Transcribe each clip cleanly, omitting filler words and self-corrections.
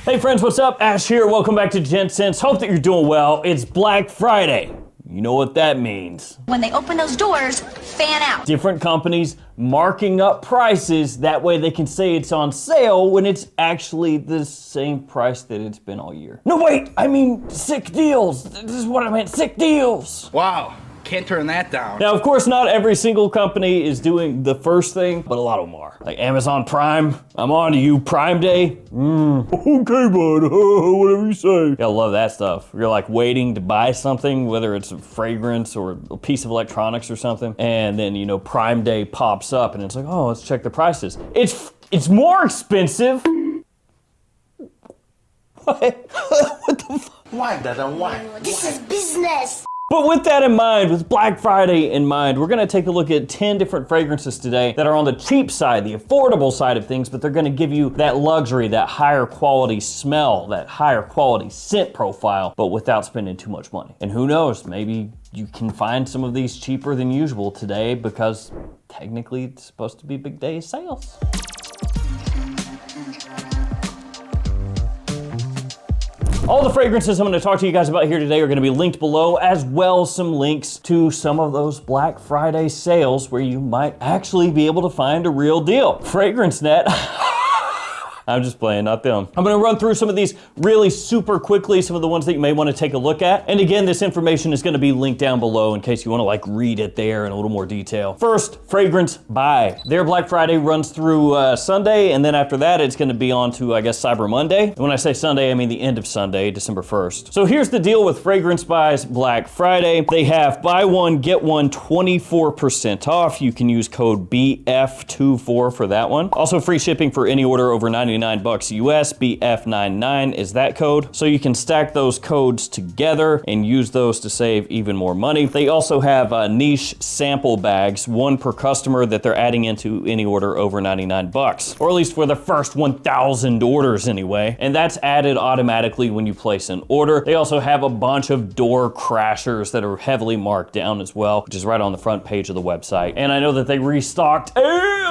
Hey friends, what's up? Ash here. Welcome back to Gents. Hope that you're doing well. It's Black Friday. You know what that means. When they open those doors, fan out. Different companies marking up prices. That way they can say it's on sale when it's actually the same price that it's been all year. No, wait, I mean sick deals. This is what I meant, sick deals. Wow. Can't turn that down. Now, of course, not every single company is doing the first thing, but a lot of them are. Like Amazon Prime, I'm on to you, Prime Day. Okay, bud, whatever you say. I love that stuff. You're like waiting to buy something, whether it's a fragrance or a piece of electronics or something, and then, you know, Prime Day pops up and it's like, oh, let's check the prices. It's more expensive. What? What the fuck? Why, Dada, why? This is business. But with that in mind, with Black Friday in mind, we're gonna take a look at 10 different fragrances today that are on the cheap side, the affordable side of things, but they're gonna give you that luxury, that higher quality smell, that higher quality scent profile, but without spending too much money. And who knows, maybe you can find some of these cheaper than usual today because technically it's supposed to be big day sales. All the fragrances I'm gonna talk to you guys about here today are gonna be linked below, as well as some links to some of those Black Friday sales where you might actually be able to find a real deal. FragranceNet. I'm just playing, not them. I'm gonna run through some of these really super quickly, some of the ones that you may wanna take a look at. And again, this information is gonna be linked down below in case you wanna like read it there in a little more detail. First, Fragrance Buy. Their Black Friday runs through Sunday, and then after that, it's gonna be on to, I guess, Cyber Monday. And when I say Sunday, I mean the end of Sunday, December 1st. So here's the deal with Fragrance Buy's Black Friday. They have buy one, get one 24% off. You can use code BF24 for that one. Also free shipping for any order over $99 US, BF99 is that code. So you can stack those codes together and use those to save even more money. They also have niche sample bags, one per customer that they're adding into any order over 99 bucks, or at least for the first 1,000 orders anyway. And that's added automatically when you place an order. They also have a bunch of door crashers that are heavily marked down as well, which is right on the front page of the website. And I know that they restocked a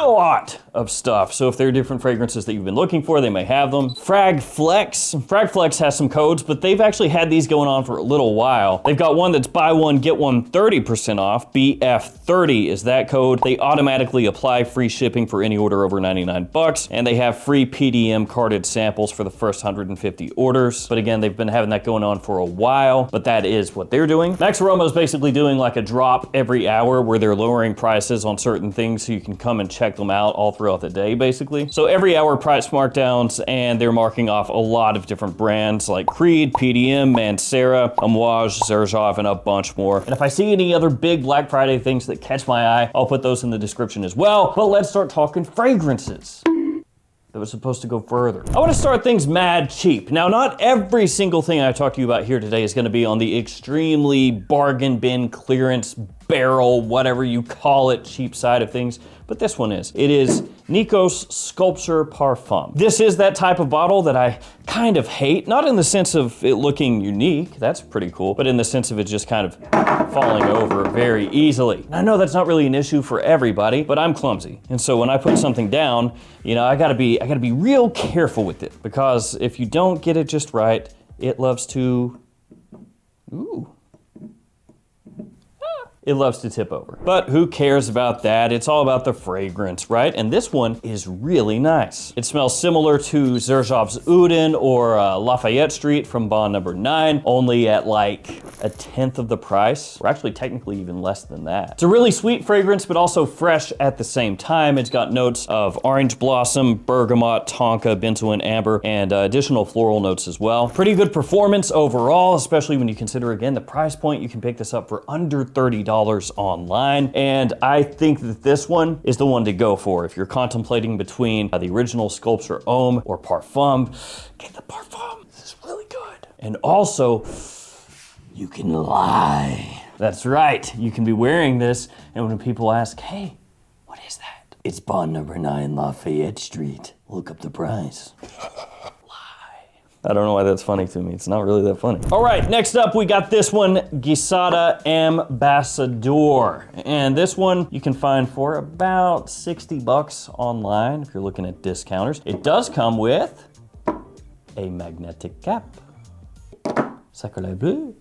lot of stuff. So if there are different fragrances that you've been looking for, they may have them. Fragflex has some codes, but they've actually had these going on for a little while. They've got one that's buy one, get one 30% off. BF30 is that code. They automatically apply free shipping for any order over 99 bucks, and they have free PDM carded samples for the first 150 orders. But again, they've been having that going on for a while, but that is what they're doing. Max Aroma is basically doing like a drop every hour where they're lowering prices on certain things so you can come and check them out all throughout the day, basically. So every hour price markdowns, and they're marking off a lot of different brands like Creed, PDM, Mancera, Amouage, Xerjoff, and a bunch more. And if I see any other big Black Friday things that catch my eye, I'll put those in the description as well. But let's start talking fragrances that was supposed to go further. I wanna start things mad cheap. Now, not every single thing I talk to you about here today is gonna be on the extremely bargain bin, clearance, barrel, whatever you call it, cheap side of things, but this one is. It is Nikos Sculpture Parfum. This is that type of bottle that I kind of hate, not in the sense of it looking unique, that's pretty cool, but in the sense of it just kind of falling over very easily. And I know that's not really an issue for everybody, but I'm clumsy. And so when I put something down, you know, I gotta be real careful with it, because if you don't get it just right, it loves to, it loves to tip over. But who cares about that? It's all about the fragrance, right? And this one is really nice. It smells similar to Xerjoff's Uden or Lafayette Street from Bond Number 9, only at like 1/10 of the price, or actually technically even less than that. It's a really sweet fragrance, but also fresh at the same time. It's got notes of orange blossom, bergamot, tonka, benzoin, amber, and additional floral notes as well. Pretty good performance overall, especially when you consider, again, the price point. You can pick this up for under $30 online, and I think that this one is the one to go for. If you're contemplating between the original Sculpture Homme or Parfum, get the Parfum. This is really good. And also, you can lie. That's right, you can be wearing this, and when people ask, hey, what is that? It's Bond Number 9 Lafayette Street. Look up the price. I don't know why that's funny to me. It's not really that funny. All right, next up, we got this one, Gisada Ambassador. And this one you can find for about 60 bucks online if you're looking at discounters. It does come with a magnetic cap. Sacre bleu.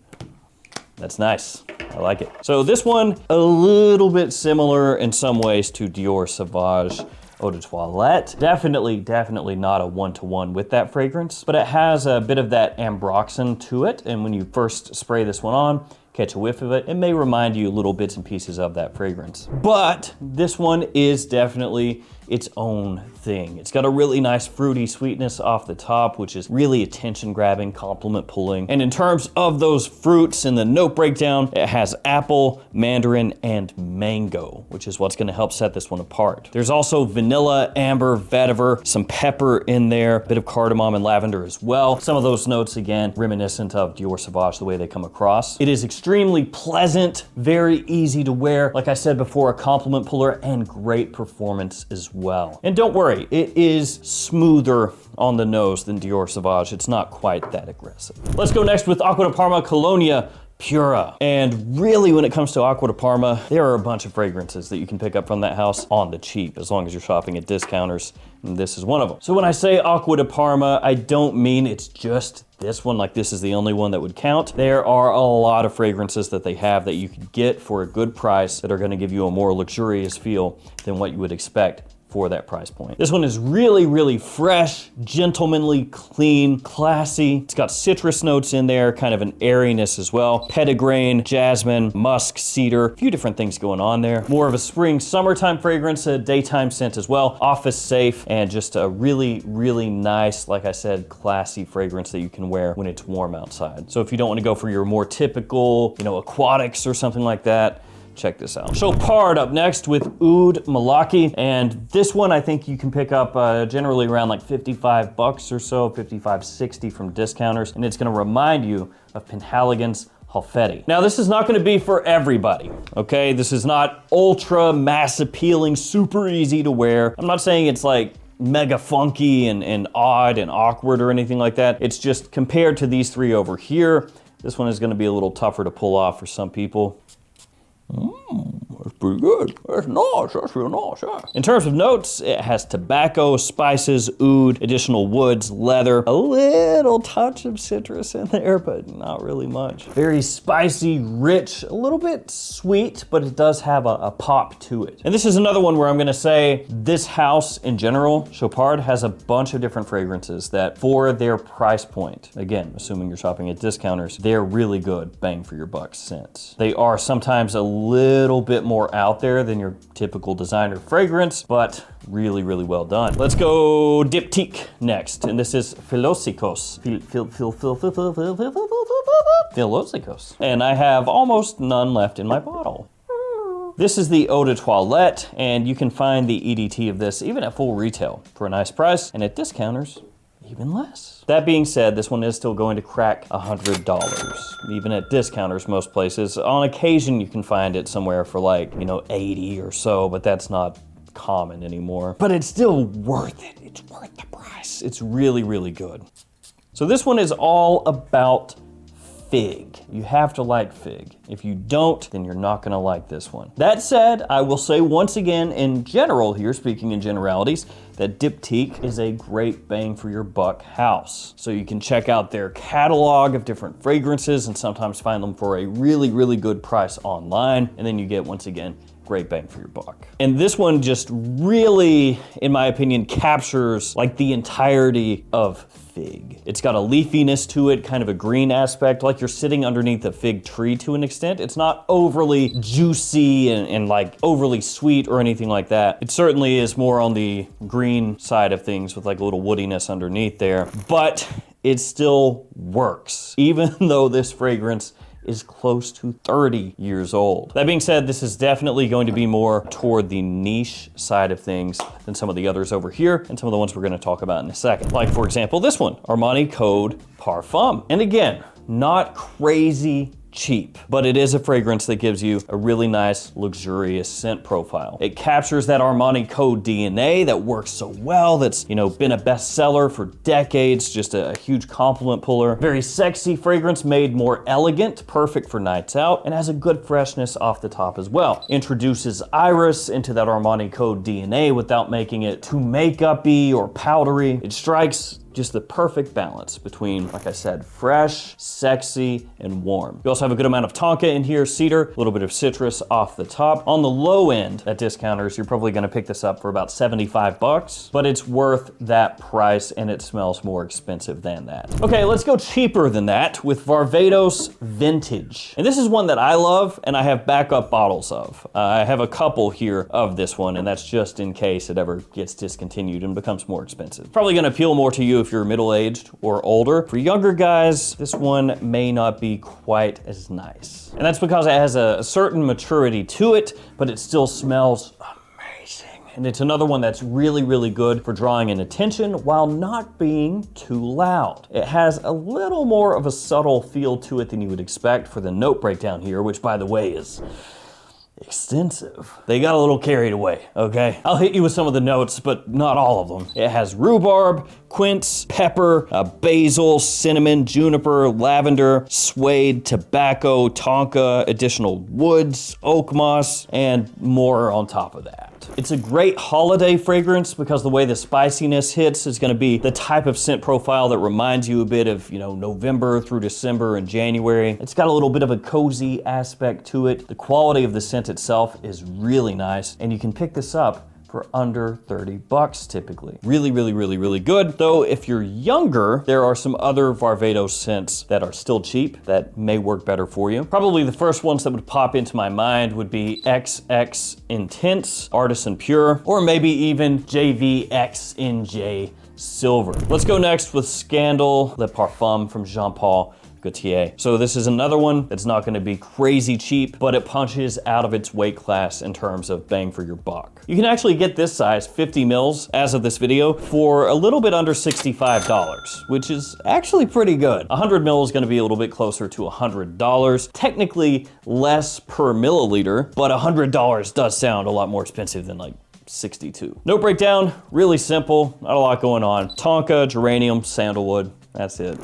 That's nice. I like it. So this one, a little bit similar in some ways to Dior Sauvage Eau de Toilette. Definitely not a one-to-one with that fragrance, but it has a bit of that ambroxan to it. And when you first spray this one on, catch a whiff of it, it may remind you little bits and pieces of that fragrance. But this one is definitely its own thing. It's got a really nice fruity sweetness off the top, which is really attention grabbing, compliment pulling. And in terms of those fruits in the note breakdown, it has apple, mandarin, and mango, which is what's gonna help set this one apart. There's also vanilla, amber, vetiver, some pepper in there, a bit of cardamom and lavender as well. Some of those notes, again, reminiscent of Dior Sauvage, the way they come across. It is extremely pleasant, very easy to wear. Like I said before, a compliment puller and great performance as well. And don't worry, it is smoother on the nose than Dior Sauvage. It's not quite that aggressive. Let's go next with Acqua di Parma Colonia Pura. And really, when it comes to Acqua di Parma, there are a bunch of fragrances that you can pick up from that house on the cheap, as long as you're shopping at discounters, and this is one of them. So when I say Acqua di Parma, I don't mean it's just this one, like this is the only one that would count. There are a lot of fragrances that they have that you can get for a good price that are gonna give you a more luxurious feel than what you would expect for that price point. This one is really fresh, gentlemanly, clean, classy. It's got citrus notes in there, kind of an airiness as well. Petitgrain, jasmine, musk, cedar, a few different things going on there. More of a spring, summertime fragrance, a daytime scent as well. Office safe, and just a really nice, like I said, classy fragrance that you can wear when it's warm outside. So if you don't want to go for your more typical, aquatics or something like that, check this out. Chopard up next with Oud Malaki, and this one I think you can pick up generally around like 55 bucks or so, 55, 60 from discounters, and it's gonna remind you of Penhaligon's Halfeti. Now this is not gonna be for everybody, okay? This is not ultra mass appealing, super easy to wear. I'm not saying it's like mega funky and odd and awkward or anything like that. It's just compared to these three over here, this one is gonna be a little tougher to pull off for some people. That's pretty good. That's nice. That's real nice, yeah. In terms of notes, it has tobacco, spices, oud, additional woods, leather, a little touch of citrus in there, but not really much. Very spicy, rich, a little bit sweet, but it does have a pop to it. And this is another one where I'm gonna say this house in general, Chopard, has a bunch of different fragrances that for their price point, again, assuming you're shopping at discounters, they're really good bang for your buck scents. They are sometimes a little bit more out there than your typical designer fragrance, but really well done. Let's go Diptyque next, and this is Philosikos. Philosikos. And I have almost none left in my bottle. This is the Eau de Toilette, and you can find the EDT of this even at full retail for a nice price, and at discounters, even less. That being said, this one is still going to crack $100, even at discounters most places. On occasion, you can find it somewhere for like, 80 or so, but that's not common anymore. But it's still worth it. It's worth the price. It's really good. So this one is all about fig. You have to like fig. If you don't, then you're not gonna like this one. That said, I will say once again, in general here, speaking in generalities, that Diptyque is a great bang for your buck house. So you can check out their catalog of different fragrances and sometimes find them for a really good price online. And then you get, once again, great bang for your buck. And this one just really, in my opinion, captures like the entirety of fig. It's got a leafiness to it, kind of a green aspect, like you're sitting underneath a fig tree to an extent. It's not overly juicy and like overly sweet or anything like that. It certainly is more on the green side of things with like a little woodiness underneath there, but it still works, even though this fragrance is close to 30 years old. That being said, this is definitely going to be more toward the niche side of things than some of the others over here and some of the ones we're gonna talk about in a second. Like for example, this one, Armani Code Parfum. And again, not crazy cheap, but it is a fragrance that gives you a really nice, luxurious scent profile. It captures that Armani Code DNA that works so well, that's, been a bestseller for decades, just a huge compliment puller. Very sexy fragrance, made more elegant, perfect for nights out, and has a good freshness off the top as well. Introduces iris into that Armani Code DNA without making it too makeup-y or powdery. It strikes Just the perfect balance between, like I said, fresh, sexy, and warm. You also have a good amount of tonka in here, cedar, a little bit of citrus off the top. On the low end at discounters, you're probably gonna pick this up for about 75 bucks, but it's worth that price and it smells more expensive than that. Okay, let's go cheaper than that with Varvatos Vintage. And this is one that I love and I have backup bottles of. I have a couple here of this one, and that's just in case it ever gets discontinued and becomes more expensive. Probably gonna appeal more to you if you're middle-aged or older. For younger guys, this one may not be quite as nice. And that's because it has a certain maturity to it, but it still smells amazing. And it's another one that's really, really good for drawing in attention while not being too loud. It has a little more of a subtle feel to it than you would expect for the note breakdown here, which by the way is extensive. They got a little carried away, okay? I'll hit you with some of the notes, but not all of them. It has rhubarb, quince, pepper, basil, cinnamon, juniper, lavender, suede, tobacco, tonka, additional woods, oak moss, and more on top of that. It's a great holiday fragrance because the way the spiciness hits is gonna be the type of scent profile that reminds you a bit of, you know, November through December and January. It's got a little bit of a cozy aspect to it. The quality of the scent itself is really nice, and you can pick this up for under 30 bucks typically. Really, really, really, really good. Though if you're younger, there are some other Varvatos scents that are still cheap that may work better for you. Probably the first ones that would pop into my mind would be XX Intense, Artisan Pure, or maybe even JVXNJ Silver. Let's go next with Scandal Le Parfum from Jean-Paul Gaultier. So this is another one that's not gonna be crazy cheap, but it punches out of its weight class in terms of bang for your buck. You can actually get this size, 50 mils, as of this video, for a little bit under $65, which is actually pretty good. 100 mil is gonna be a little bit closer to $100. Technically less per milliliter, but $100 does sound a lot more expensive than like 62. Note breakdown, really simple, not a lot going on. Tonka, geranium, sandalwood, that's it.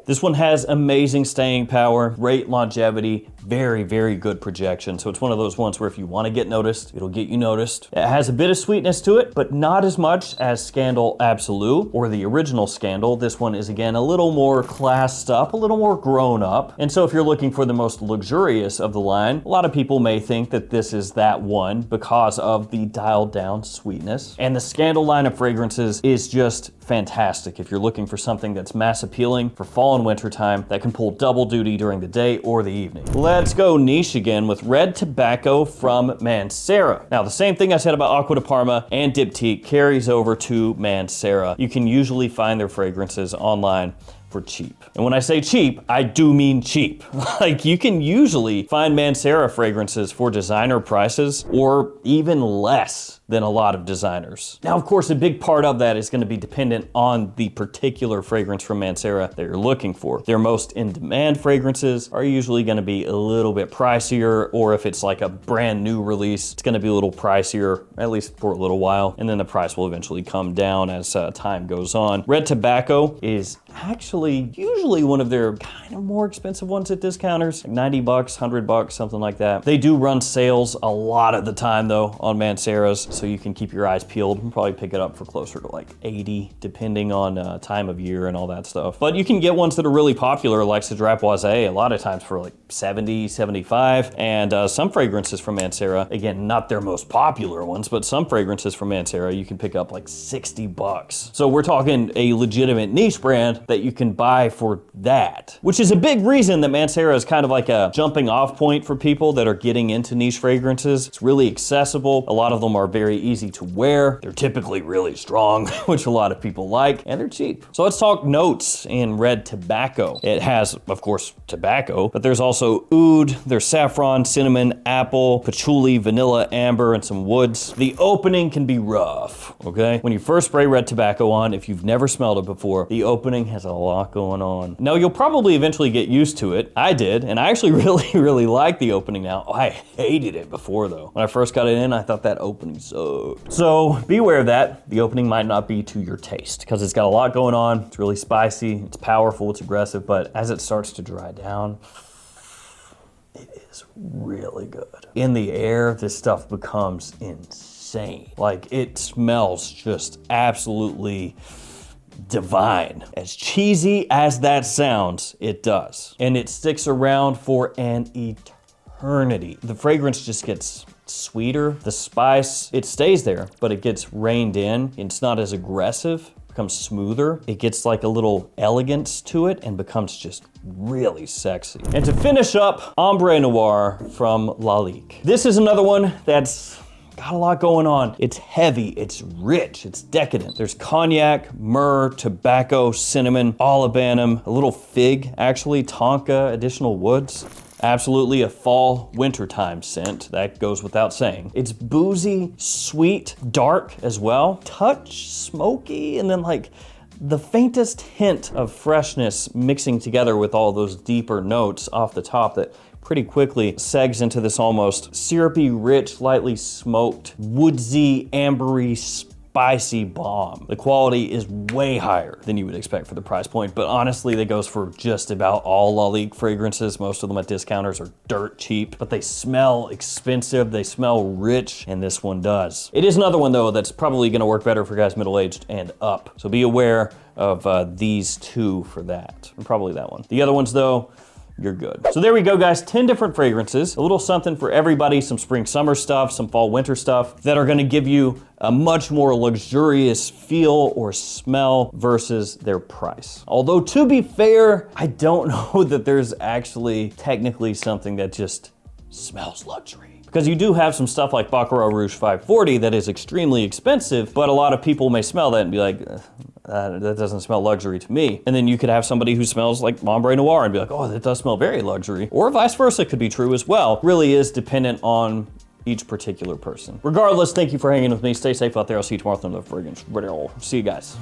This one has amazing staying power, great longevity, very, very good projection. So it's one of those ones where if you want to get noticed, it'll get you noticed. It has a bit of sweetness to it, but not as much as Scandal Absolute or the original Scandal. This one is again a little more classed up, a little more grown up. And so if you're looking for the most luxurious of the line, a lot of people may think that this is that one because of the dialed down sweetness. And the Scandal line of fragrances is just fantastic if you're looking for something that's mass appealing for fall and winter time that can pull double duty during the day or the evening. Let's go niche again with Red Tobacco from Mancera. Now the same thing I said about Acqua di Parma and Diptyque carries over to Mancera. You can usually find their fragrances online for cheap. And when I say cheap, I do mean cheap. Like you can usually find Mancera fragrances for designer prices or even less than a lot of designers. Now, of course, a big part of that is gonna be dependent on the particular fragrance from Mancera that you're looking for. Their most in-demand fragrances are usually gonna be a little bit pricier, or if it's like a brand new release, it's gonna be a little pricier, at least for a little while, and then the price will eventually come down as time goes on. Red Tobacco is actually usually one of their kind of more expensive ones at discounters, like 90 bucks, 100 bucks, something like that. They do run sales a lot of the time though on Mancera's, so you can keep your eyes peeled and probably pick it up for closer to like 80, depending on time of year and all that stuff. But you can get ones that are really popular, like Cedrat Boisé, a lot of times for like 70, 75, and some fragrances from Mancera, again, not their most popular ones, but some fragrances from Mancera you can pick up like 60 bucks. So we're talking a legitimate niche brand that you can buy for that, which is a big reason that Mancera is kind of like a jumping off point for people that are getting into niche fragrances. It's really accessible. A lot of them are very easy to wear. They're typically really strong, which a lot of people like, and they're cheap. So let's talk notes in Red Tobacco. It has, of course, tobacco, but there's also oud, there's saffron, cinnamon, apple, patchouli, vanilla, amber, and some woods. The opening can be rough, okay? When you first spray Red Tobacco on, if you've never smelled it before, the opening has a lot going on. Now, you'll probably eventually get used to it. I did, and I actually really like the opening now. I hated it before, though. When I first got it in, I thought that opening sucked. So beware of that. The opening might not be to your taste because it's got a lot going on. It's really spicy, it's powerful, it's aggressive, but as it starts to dry down, it is really good. In the air, this stuff becomes insane. Like, it smells just absolutely divine. As cheesy as that sounds, it does. And it sticks around for an eternity. The fragrance just gets sweeter. The spice, it stays there, but it gets reined in. It's not as aggressive, becomes smoother. It gets like a little elegance to it and becomes just really sexy. And to finish up, Ombre Noir from Lalique. This is another one that's got a lot going on. It's heavy, it's rich, it's decadent. There's cognac, myrrh, tobacco, cinnamon, olibanum, a little fig, actually, tonka, additional woods. Absolutely a fall wintertime scent, that goes without saying. It's boozy, sweet, dark as well. Touch smoky, and then like the faintest hint of freshness mixing together with all those deeper notes off the top that pretty quickly segs into this almost syrupy, rich, lightly smoked, woodsy, ambery, spicy bomb. The quality is way higher than you would expect for the price point, but honestly, that goes for just about all Lalique fragrances. Most of them at discounters are dirt cheap, but they smell expensive, they smell rich, and this one does. It is another one though that's probably gonna work better for guys middle-aged and up. So be aware of these two for that, and probably that one. The other ones though, you're good. So there we go, guys. 10 different fragrances, a little something for everybody, some spring, summer stuff, some fall, winter stuff that are gonna give you a much more luxurious feel or smell versus their price. Although to be fair, I don't know that there's actually technically something that just smells luxury. Because you do have some stuff like Baccarat Rouge 540 that is extremely expensive, but a lot of people may smell that and be like, that doesn't smell luxury to me. And then you could have somebody who smells like Ombre Noir and be like, oh, that does smell very luxury. Or vice versa could be true as well. Really is dependent on each particular person. Regardless, thank you for hanging with me. Stay safe out there. I'll see you tomorrow with another fragrance video. See you guys.